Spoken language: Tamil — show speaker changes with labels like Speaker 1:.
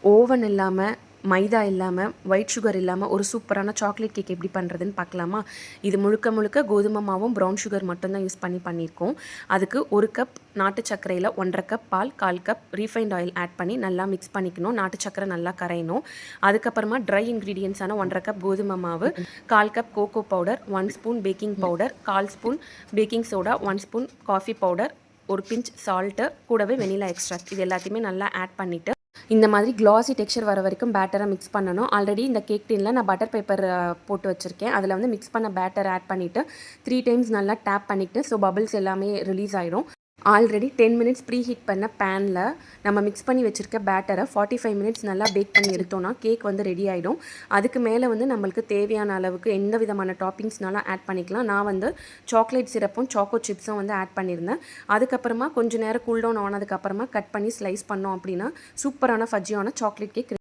Speaker 1: ஓவன் இல்லாமல், மைதா இல்லாமல், ஒயிட் சுகர் இல்லாமல் ஒரு சூப்பரான சாக்லேட் கேக் எப்படி பண்ணுறதுன்னு பார்க்கலாமா? இது முழுக்க முழுக்க கோதுமை மாவும், ப்ரௌன் சுகர் மட்டும்தான் யூஸ் பண்ணியிருக்கோம். அதுக்கு 1 கப் நாட்டு சர்க்கரையில் 1½ கப் பால், 1/4 கப் ரீஃபைண்ட் ஆயில் ஆட் பண்ணி நல்லா மிக்ஸ் பண்ணிக்கணும். நாட்டு சர்க்கரை நல்லா கரையணும். அதுக்கப்புறமா ட்ரை இன்க்ரீடியன்ஸான 1½ கப் கோதுமை மாவு, 1/4 cup cocoa powder, 1 spoon baking powder, 1/4 spoon baking soda, 1 spoon coffee powder, ஒரு பிஞ்ச் சால்ட்டு, கூடவே வெனிலா எக்ஸ்ட்ராக்ட் இது எல்லாத்தையுமே நல்லா ஆட் பண்ணிவிட்டு இந்த மாதிரி கிளாஸி டெக்ஸ்சர் வர வரைக்கும் பேட்டரை மிக்ஸ் பண்ணணும். ஆல்ரெடி இந்த கேக் டின்ல நான் பட்டர் பேப்பர் போட்டு வச்சுருக்கேன். அதில் வந்து மிக்ஸ் பண்ண பேட்டர் ஆட் பண்ணிவிட்டு 3 டைம்ஸ் நல்லா டேப் பண்ணிவிட்டு ஸோ பபிள்ஸ் எல்லாமே ரிலீஸ் ஆகிடும். ஆல்ரெடி 10 மினிட்ஸ் ப்ரீ ஹீட் பண்ண பேனில் நம்ம மிக்ஸ் பண்ணி வச்சுருக்க பேட்டரை 45 மினிட்ஸ் நல்லா பேக் பண்ணி எடுத்தோன்னா கேக் வந்து ரெடி ஆகிடும். அதுக்கு மேலே வந்து நம்மளுக்கு தேவையான அளவுக்கு எந்த விதமான டாப்பிங்ஸ்னாலும் ஆட் பண்ணிக்கலாம். நான் வந்து சாக்லேட் சிரப்பும் சாக்கோ சிப்ஸும் வந்து ஆட் பண்ணியிருந்தேன். அதுக்கப்புறமா கொஞ்சம் நேரம் கூல் டவுன் ஆனதுக்கப்புறமா கட் பண்ணி ஸ்லைஸ் பண்ணோம் அப்படின்னா சூப்பரான ஃபஜ்ஜியான சாக்லேட் கேக்